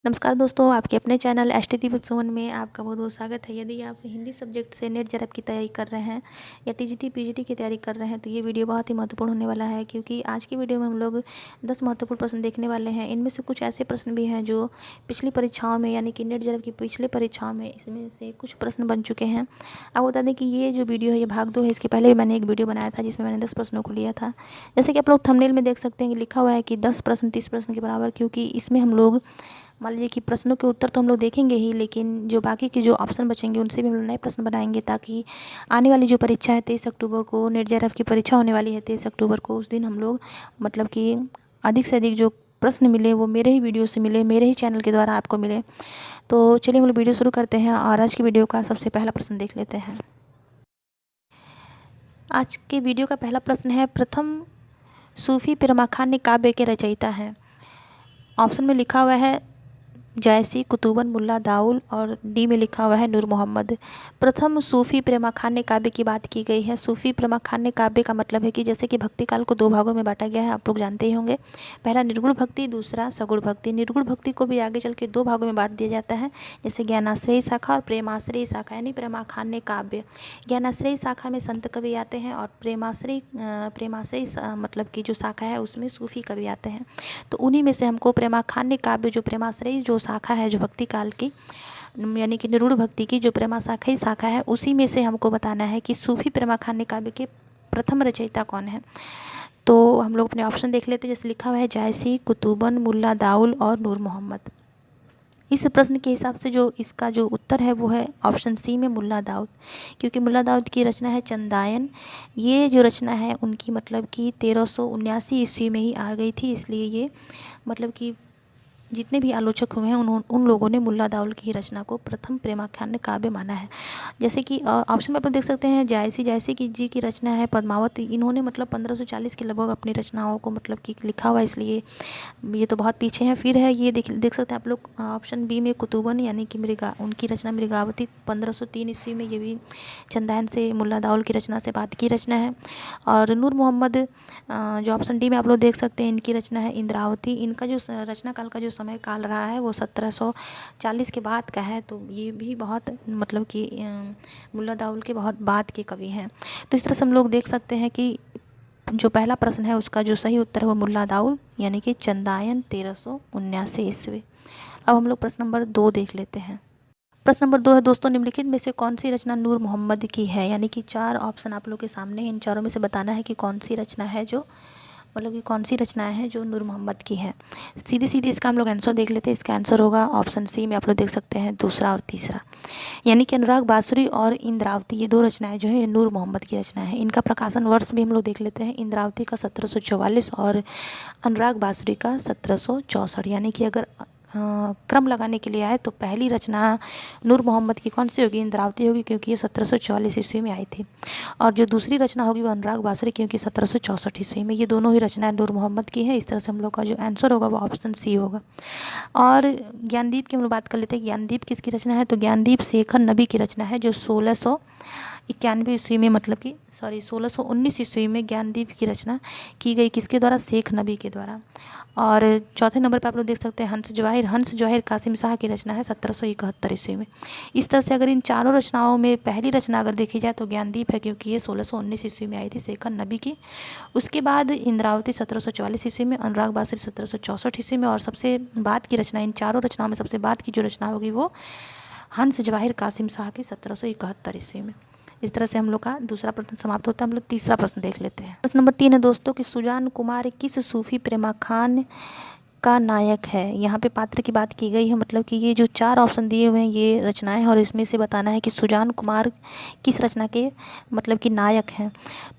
नमस्कार दोस्तों, आपके अपने चैनल एसटी बुक्स वन में आपका बहुत बहुत स्वागत है। यदि आप हिंदी सब्जेक्ट से नेट जेआरएफ की तैयारी कर रहे हैं या टीजीटी पीजीटी की तैयारी कर रहे हैं तो ये वीडियो बहुत ही महत्वपूर्ण होने वाला है, क्योंकि आज की वीडियो में हम लोग 10 महत्वपूर्ण प्रश्न देखने वाले हैं। इनमें से कुछ ऐसे प्रश्न भी हैं जो पिछली परीक्षाओं में, यानी कि नेट जेआरएफ की पिछली परीक्षाओं में इसमें से कुछ प्रश्न बन चुके हैं। आपको बता दें कि ये जो वीडियो है ये भाग 2 है। इसके पहले भी मैंने एक वीडियो बनाया था जिसमें मैंने 10 प्रश्नों को लिया था। जैसे कि आप लोग थंबनेल में देख सकते हैं कि लिखा हुआ है कि 10 प्रश्न 30 प्रश्न के बराबर, क्योंकि इसमें हम लोग मान लीजिए कि प्रश्नों के उत्तर तो हम लोग देखेंगे ही, लेकिन जो बाकी के जो ऑप्शन बचेंगे उनसे भी हम लोग नए प्रश्न बनाएंगे, ताकि आने वाली जो परीक्षा है 23 अक्टूबर को, नेट जेआरएफ की परीक्षा होने वाली है 23 अक्टूबर को, उस दिन हम लोग मतलब कि अधिक से अधिक जो प्रश्न मिले वो मेरे ही वीडियो से मिले, मेरे ही चैनल के द्वारा आपको मिले। तो चलिए हम लोग वीडियो शुरू करते हैं और आज की वीडियो का सबसे पहला प्रश्न देख लेते हैं। आज के वीडियो का पहला प्रश्न है, प्रथम सूफी पिरमा खान ने काव्य के रचयिता हैं। ऑप्शन में लिखा हुआ है जैसी, कुतुबन, मुल्ला दाउल, और डी में लिखा हुआ है नूर मोहम्मद। प्रथम सूफी प्रेमा खान ने काव्य की बात की गई है। सूफी प्रेमा खान ने काव्य का मतलब है कि जैसे कि भक्ति काल को 2 भागों में बांटा गया है, आप लोग जानते ही होंगे। पहला निर्गुण भक्ति, दूसरा सगुण भक्ति। निर्गुण भक्ति को भी आगे चल के 2 भागों में बांट दिया जाता है, जैसे ज्ञानाश्रयी शाखा और प्रेमाश्रयी शाखा। यानी प्रेमा खान ने काव्य, ज्ञानाश्रयी शाखा में संत कवि आते हैं और प्रेमाश्रयी मतलब की जो शाखा है उसमें सूफी कवि आते हैं। तो उन्हीं में से हमको प्रेमा खान ने काव्य, जो प्रेमाश्रयी जो शाखा है, जो भक्ति काल की यानी कि निरूढ़ भक्ति की जो प्रेमा शाखा शाखा है, उसी में से हमको बताना है कि सूफी प्रेमा खान ने काव्य के प्रथम रचयिता कौन है। तो हम लोग अपने ऑप्शन देख लेते हैं। जैसे लिखा हुआ है जैसी, कुतुबन, मुल्ला दाउल और नूर मोहम्मद। इस प्रश्न के हिसाब से जो इसका जो उत्तर है वो है ऑप्शन सी में मुल्ला दाऊद, क्योंकि मुल्ला दाऊद की रचना है चंदायन। ये जो रचना है उनकी मतलब कि 1379 ईस्वी में ही आ गई थी, इसलिए ये मतलब कि जितने भी आलोचक हुए हैं उन लोगों ने मुल्ला दाउल की रचना को प्रथम प्रेमाख्यान काव्य माना है। जैसे कि ऑप्शन में आप देख सकते हैं जायसी की जी की रचना है पद्मावती। इन्होंने मतलब 1540 के लगभग अपनी रचनाओं को मतलब कि लिखा हुआ है, इसलिए ये तो बहुत पीछे है। फिर है ये देख सकते हैं आप लोग ऑप्शन बी में कुतुबन, यानी कि मृगा, उनकी रचना मृगावती 1503 ईस्वी में, ये भी चंदायन से मुल्ला दाउल की रचना से बाद की रचना है। और नूर मोहम्मद जो ऑप्शन डी में आप लोग देख सकते हैं, इनकी रचना है इंद्रावती। इनका जो रचना काल का जो समय काल रहा है वो 1740 के बाद का है, तो ये भी बहुत मतलब कि मुल्ला दाउल के बहुत बाद के कवि हैं। तो इस तरह से हम लोग देख सकते हैं कि जो पहला प्रश्न है उसका जो सही उत्तर है वो मुल्ला दाउल, यानी कि चंदायन 1379 ईस्वी। अब हम लोग प्रश्न नंबर 2 देख लेते हैं। प्रश्न नंबर 2 है दोस्तों, निम्नलिखित में से कौन सी रचना नूर मोहम्मद की है। यानी कि 4 ऑप्शन आप लोग के सामने हैं, इन चारों में से बताना है कि कौन सी रचना है जो मतलब कि कौन सी रचनाएं हैं जो नूर मोहम्मद की है। सीधी सीधी इसका हम लोग आंसर देख लेते हैं। इसका आंसर होगा ऑप्शन सी में आप लोग देख सकते हैं, दूसरा और तीसरा, यानी कि अनुराग बांसुरी और इंद्रावती, ये 2 रचनाएं जो है ये नूर मोहम्मद की रचना है। इनका प्रकाशन वर्ष भी हम लोग देख लेते हैं। इंद्रावती का 1744 और अनुराग बांसुरी का 1764। यानी कि अगर क्रम लगाने के लिए आए तो पहली रचना नूर मोहम्मद की कौन सी होगी, इंद्रावती होगी, क्योंकि ये 1744 ईस्वी में आई थी। और जो दूसरी रचना होगी वो अनुराग बांसुरी, क्योंकि 1764 ईस्वी में। ये दोनों ही रचनाएं नूर मोहम्मद की हैं। इस तरह से हम लोग का जो आंसर होगा वो ऑप्शन सी होगा। और ज्ञानदीप की हम लोग बात कर लेते हैं। ज्ञानदीप किसकी रचना है, तो ज्ञानदीप शेखर नबी की रचना है, जो 1691 ईस्वी में मतलब कि 1619 ईस्वी में ज्ञानदीप की रचना की गई। किसके द्वारा, शेख नबी के द्वारा। और चौथे नंबर पर आप लोग देख सकते हैं हंस जवाहिर कासिम शाह की रचना है 1771 ईस्वी में। इस तरह से अगर इन चारों रचनाओं में पहली रचना अगर देखी जाए तो ज्ञानदीप है, क्योंकि ये 1619 ईस्वी में आई थी शेखर नबी की। उसके बाद इंद्रावती 1744 ईस्वी में, अनुराग बांसुरी 1764 ईस्वी में, और सबसे बाद की रचना, इन चारों रचनाओं में सबसे बाद की जो रचना होगी वो हंस जवाहिर कासिम शाह की 1771 ईस्वी में। इस तरह से हम लोग का दूसरा प्रश्न समाप्त होता है। हम लोग तीसरा प्रश्न देख लेते हैं। प्रश्न नंबर 3 है दोस्तों कि सुजान कुमार किस सूफी प्रेमा खान का नायक है। यहाँ पे पात्र की बात की गई है, मतलब कि ये जो 4 ऑप्शन दिए हुए हैं ये रचनाएं हैं और इसमें से बताना है कि सुजान कुमार किस रचना के मतलब कि नायक हैं।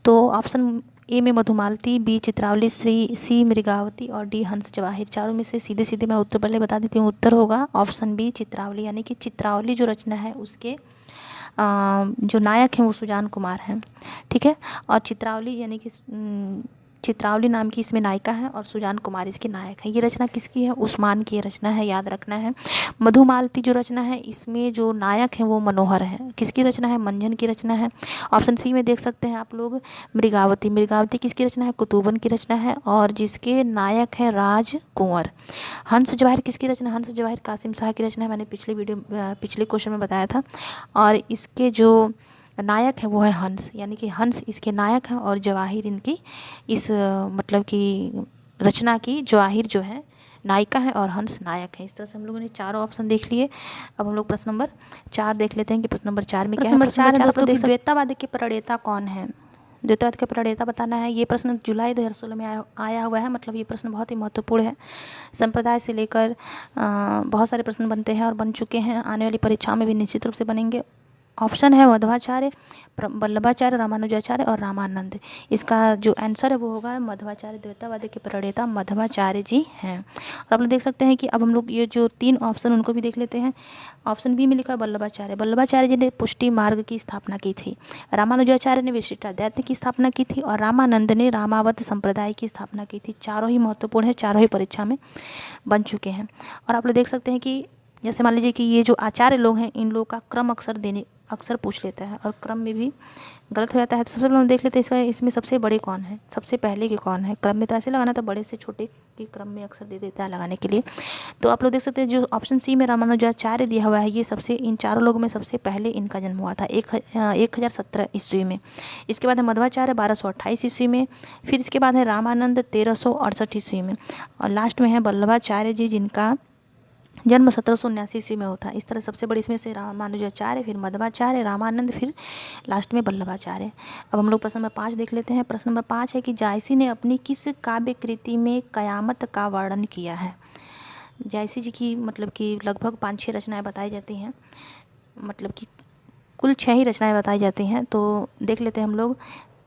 तो ऑप्शन ए में मधुमालती, बी चित्रावली, सी मृगावती और डी हंस जवाहिर। चारों में से सीधे सीधे मैं उत्तर पहले बता देती हूँ। उत्तर होगा ऑप्शन बी चित्रावली, यानी कि चित्रावली जो रचना है उसके जो नायक हैं वो सुजान कुमार हैं। ठीक है, और चित्रावली यानी कि चित्रावली नाम की इसमें नायिका है और सुजान कुमार इसकी नायक है। ये रचना किसकी है? उस्मान की रचना है, याद रखना है। मधुमालती जो रचना है इसमें जो नायक है वो मनोहर है। किसकी रचना है? मंझन की रचना है। ऑप्शन सी में देख सकते हैं आप लोग मृगावती। मृगावती किसकी रचना है? कुतुबन की रचना है और जिसके नायक है राजकुंवर। हंस जवाहिर किसकी रचना? हंस जवाहिर कासिम शाह की रचना है, मैंने पिछले क्वेश्चन में बताया था। और इसके जो नायक है वो है हंस, यानी कि हंस इसके नायक हैं और जवाहिर इनकी इस मतलब कि रचना की जवाहिर जो है नायिका है और हंस नायक है। इस तरह से हम लोगों ने चारों ऑप्शन देख लिए। अब हम लोग प्रश्न नंबर 4 देख लेते हैं कि प्रश्न नंबर 4 में क्या है। प्रश्न नंबर 4 दोस्तों कि द्वैतावाद के प्रणेता कौन है? द्वैतावाद के प्रणेता बताना है। ये प्रश्न जुलाई 2016 में आया हुआ है, मतलब ये प्रश्न बहुत ही महत्वपूर्ण है। संप्रदाय से लेकर बहुत सारे प्रश्न बनते हैं और बन चुके हैं, आने वाली परीक्षाओं में भी निश्चित रूप से बनेंगे। ऑप्शन है मध्वाचार्य, वल्लभाचार्य, रामानुजाचार्य और रामानंद। इसका जो आंसर है वो होगा मध्वाचार्य। द्वैतावाद के प्रणेता मध्वाचार्य जी हैं। और आप लोग देख सकते हैं कि अब हम लोग ये जो 3 ऑप्शन उनको भी देख लेते हैं। ऑप्शन बी में लिखा है वल्लभाचार्य। वल्लभाचार्य जी ने पुष्टि मार्ग की स्थापना की थी। रामानुजाचार्य ने विशिष्टाद्वैत की स्थापना की थी और रामानंद ने रामावत संप्रदाय की स्थापना की थी। चारों ही महत्वपूर्ण है, चारों ही परीक्षा में बन चुके हैं। और आप लोग देख सकते हैं कि जैसे मान लीजिए कि ये जो आचार्य लोग हैं इन लोगों का क्रम अक्सर पूछ लेता है और क्रम में भी गलत हो जाता है। तो सबसे पहले हम देख लेते हैं इसमें सबसे बड़े कौन है, सबसे पहले के कौन है। क्रम में तो ऐसे लगाना था, बड़े से छोटे के क्रम में अक्सर दे देता है लगाने के लिए। तो आप लोग देख सकते हैं जो ऑप्शन सी में रामानुजाचार्य दिया हुआ है, ये सबसे इन चारों लोगों में सबसे पहले इनका जन्म हुआ था 1017 ईस्वी में। इसके बाद है मध्वाचार्य 1228 ईस्वी में। फिर इसके बाद है रामानंद 1368 ईस्वी में और लास्ट में है वल्लभाचार्य जी जिनका जन्म 1779 ईस्वी में होता है। इस तरह सबसे बड़ी इसमें से रामानुजाचार्य, फिर मध्वाचार्य, रामानंद, फिर लास्ट में वल्लभाचार्य। अब हम लोग प्रश्न नंबर 5 देख लेते हैं। प्रश्न नंबर 5 है कि जायसी ने अपनी किस काव्य कृति में कयामत का वर्णन किया है? जायसी जी की मतलब कि लगभग 5-6 रचनाएं बताई जाती हैं, मतलब कि कुल 6 ही रचनाएं बताई जाती हैं। तो देख लेते हैं हम लोग।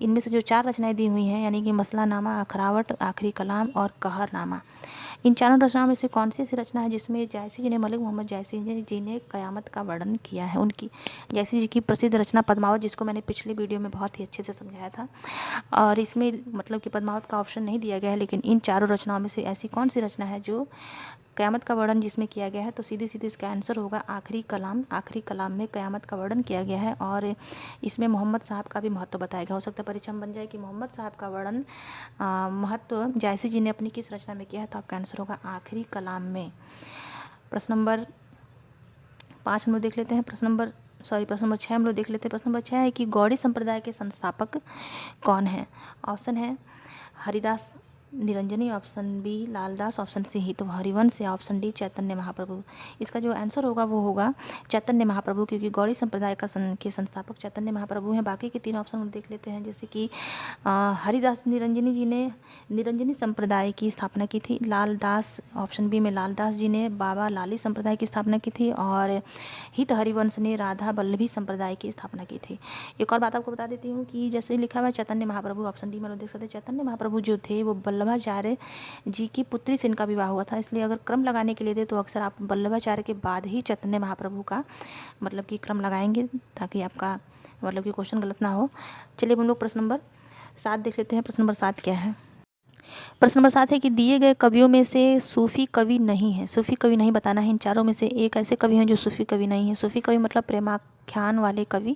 इनमें से जो 4 रचनाएं दी हुई हैं यानी कि मसलानामा, अखरावट, आखिरी कलाम और कहरनामा, इन चारों रचनाओं में से कौन सी ऐसी रचना है जिसमें जायसी जी ने, मलिक मोहम्मद जायसी जी ने कयामत का वर्णन किया है? उनकी जायसी जी की प्रसिद्ध रचना पद्मावत, जिसको मैंने पिछले वीडियो में बहुत ही अच्छे से समझाया था। और इसमें मतलब कि पद्मावत का ऑप्शन नहीं दिया गया है, लेकिन इन चारों रचनाओं में से ऐसी कौन सी रचना है जो कयामत का वर्णन जिसमें किया गया है? तो सीधे सीधे इसका आंसर होगा आखिरी कलाम। आखिरी कलाम में कयामत का वर्णन किया गया है और इसमें मोहम्मद साहब का भी महत्व बताया गया। हो सकता है परीक्षा में बन जाए कि मोहम्मद साहब का वर्णन महत्व जायसी जी ने अपनी किस रचना में किया है, तो आपका आंसर होगा आखिरी कलाम में। प्रश्न नंबर 5 हम लोग देख लेते हैं। प्रश्न नंबर 6 हम लोग देख लेते हैं। प्रश्न नंबर 6 है कि गौड़ी संप्रदाय के संस्थापक कौन है? ऑप्शन है Haridas Niranjani, option B Laldas, option C Hit Harivansh या ऑप्शन डी चैतन्य महाप्रभु। इसका जो आंसर होगा वो होगा चैतन्य महाप्रभु, क्योंकि गौड़ी संप्रदाय के संस्थापक चैतन्य महाप्रभु हैं। बाकी के 3 ऑप्शन हम देख लेते हैं, जैसे कि हरिदास निरंजनी जी ने निरंजनी संप्रदाय की स्थापना की थी। लालदास, ऑप्शन बी में लालदास जी ने बाबा लाली संप्रदाय की स्थापना की थी और हित हरिवंश ने राधा वल्लभी संप्रदाय की स्थापना की थी। एक और बात आपको बता देती हूँ कि जैसे लिखा हुआ है चैतन्य महाप्रभु, ऑप्शन डी में लोग देख सकते हैं। चैतन्य महाप्रभु जो थे वो वल्लभाचार्य जी की पुत्री से इनका विवाह हुआ था, इसलिए अगर क्रम लगाने के लिए दे तो अक्सर आप वल्लभाचार्य के बाद ही चैतन्य महाप्रभु का मतलब कि क्रम लगाएंगे, ताकि आपका मतलब कि क्वेश्चन गलत ना हो। चलिए हम लोग प्रश्न नंबर 7 देख लेते हैं। प्रश्न नंबर 7 क्या है? प्रश्न नंबर 7 है कि दिए गए कवियों में से सूफी कवि नहीं है। सूफी कवि नहीं बताना है। इन चारों में से एक ऐसे कवि हैं जो सूफी कवि नहीं है। सूफी कवि मतलब प्रेमाख्यान वाले कवि।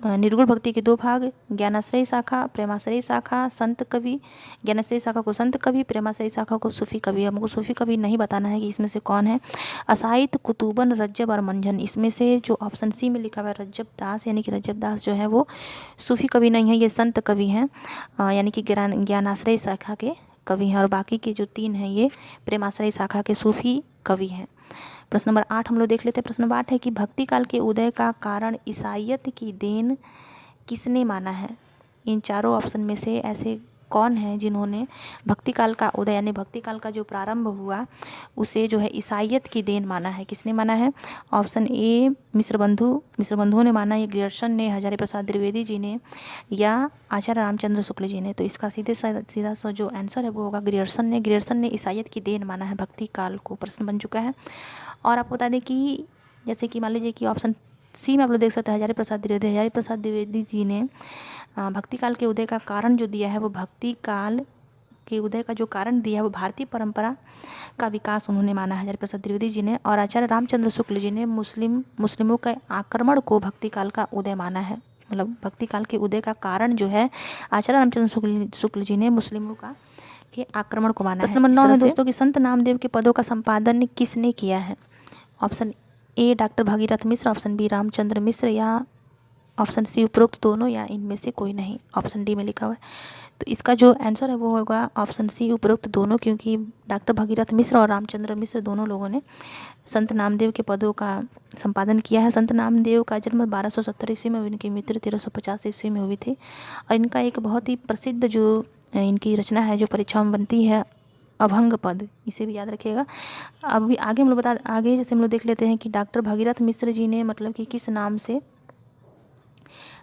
निर्गुण भक्ति के 2 भाग, ज्ञानाश्रय शाखा, प्रेमाश्रय शाखा, संत कवि। ज्ञानाश्रय शाखा को संत कवि, प्रेमाश्रय शाखा को सूफी कवि। हमको सूफी कवि नहीं बताना है कि इसमें से कौन है। असाहित, कुतुबन, रज्जब और मंझन, इसमें से जो ऑप्शन सी में लिखा हुआ है रज्जब दास, यानी कि रज्जब दास जो है वो सूफी कवि नहीं है, ये संत कवि हैं, यानी कि ज्ञानाश्रय शाखा के कवि हैं। और बाकी के जो 3 हैं ये प्रेमाश्रय शाखा के सूफी कवि हैं। प्रश्न नंबर 8 हम लोग देख लेते हैं। प्रश्न नंबर 8 है कि भक्ति काल के उदय का कारण ईसाइयत की देन किसने माना है? इन चारों ऑप्शन में से ऐसे कौन है जिन्होंने भक्ति काल का उदय यानी भक्ति काल का जो प्रारंभ हुआ उसे जो है ईसाइयत की देन माना है? किसने माना है? ऑप्शन ए मिश्र बंधु ने माना, या ग्रियर्सन ने, हजारी प्रसाद द्विवेदी जी ने, या आचार्य रामचंद्र शुक्ल जी ने। तो इसका सीधा सा जो आंसर है वो होगा ग्रियर्सन ने। ग्रियर्सन ने ईसाइयत की देन माना है भक्ति काल को। प्रश्न बन चुका है। और आपको बता दें कि जैसे कि मान लीजिए कि ऑप्शन सी में आप लोग देख सकते हैं हजारी प्रसाद द्विवेदी। हजारी प्रसाद द्विवेदी जी ने भक्ति काल के उदय का कारण जो दिया है वो भक्ति काल के उदय का जो कारण दिया है वो भारतीय परंपरा का विकास उन्होंने माना है हजारी प्रसाद द्विवेदी जी ने। और आचार्य रामचंद्र शुक्ल जी ने मुस्लिमों के आक्रमण को भक्ति काल का उदय माना है। मतलब भक्ति काल के उदय का कारण जो है आचार्य रामचंद्र शुक्ल जी ने मुस्लिमों का के आक्रमण को माना है। प्रश्न नंबर 9 है दोस्तों कि संत नामदेव के पदों का संपादन किसने किया है? Option A doctor Bhagirath Mishra, option B Ramchandra Mishra, या ऑप्शन सी उपरोक्त दोनों, या इनमें से कोई नहीं। ऑप्शन डी में लिखा हुआ है। तो इसका जो आंसर है वो होगा ऑप्शन सी उपरोक्त दोनों, क्योंकि डॉक्टर भागीरथ मिश्र और रामचंद्र मिश्र दोनों लोगों ने संत नामदेव के पदों का संपादन किया है। संत नामदेव का जन्म 1270 ईस्वी में, इनकी मृत्यु 1350 ईस्वी में हुई थी। और इनका एक बहुत ही प्रसिद्ध जो इनकी रचना है जो परीक्षा में बनती है, अभंग पद, इसे भी याद रखिएगा। अभी आगे हम लोग आगे जैसे हम लोग देख लेते हैं कि डॉक्टर भागीरथ मिश्र जी ने मतलब कि किस नाम से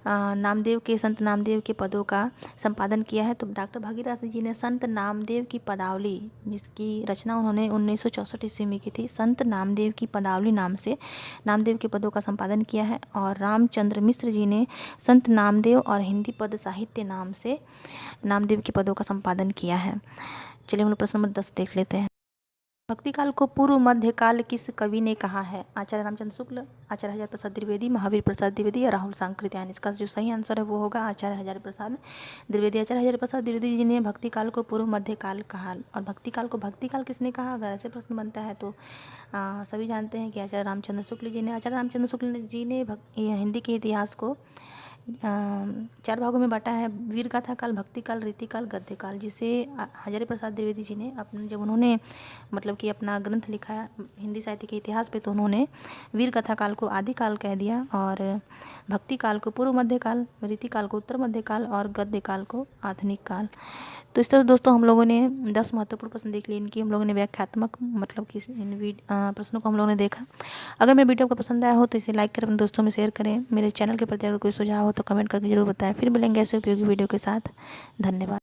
नामदेव के संत नामदेव के पदों का संपादन किया है। तो डॉक्टर भागीरथ जी ने संत नामदेव की पदावली, जिसकी रचना उन्होंने 1964 ईस्वी में की थी, संत नामदेव की पदावली नाम से नामदेव के पदों का संपादन किया है। और रामचंद्र मिश्र जी ने संत नामदेव और हिंदी पद साहित्य नाम से नामदेव के पदों का संपादन किया है। चलिए हम लोग प्रश्न नंबर 10 देख लेते हैं। भक्ति काल को पूर्व मध्य काल किस कवि ने कहा है? आचार्य रामचंद्र शुक्ल, आचार्य हजारी प्रसाद द्विवेदी, महावीर प्रसाद द्विवेदी या राहुल सांकृत्यायन। इसका जो सही आंसर है वो होगा आचार्य हजारी प्रसाद द्विवेदी। आचार्य हजारी प्रसाद द्विवेदी जी ने भक्ति काल को पूर्व मध्य काल कहा। और भक्ति काल को भक्ति काल किसने कहा? अगर ऐसे प्रश्न बनता है तो सभी जानते हैं कि आचार्य रामचंद्र शुक्ल जी ने। आचार्य रामचंद्र शुक्ल जी ने हिंदी के इतिहास को 4 भागों में बांटा है, वीर गाथा काल, भक्ति काल, रीति काल, गद्य काल, जिसे हजारी प्रसाद द्विवेदी जी ने अपने जब उन्होंने मतलब कि अपना ग्रंथ लिखा हिंदी साहित्य के इतिहास पे, तो उन्होंने वीर कथा काल को आदि काल कह दिया और भक्ति काल को पूर्व मध्य काल, रीति काल को उत्तर मध्य काल और गद्य काल को आधुनिक काल। तो इस तरह दोस्तों हम लोगों ने 10 महत्वपूर्ण प्रश्न देख लिए। इनकी हम लोगों ने व्याख्यात्मक मतलब कि इन प्रश्नों को हम लोगों ने देखा। अगर मेरे वीडियो आपको पसंद आया हो तो इसे लाइक करें, अपने दोस्तों में शेयर करें। मेरे चैनल के प्रति अगर कोई सुझाव हो तो कमेंट करके जरूर बताएं। फिर मिलेंगे ऐसे उपयोगी वीडियो के साथ। धन्यवाद।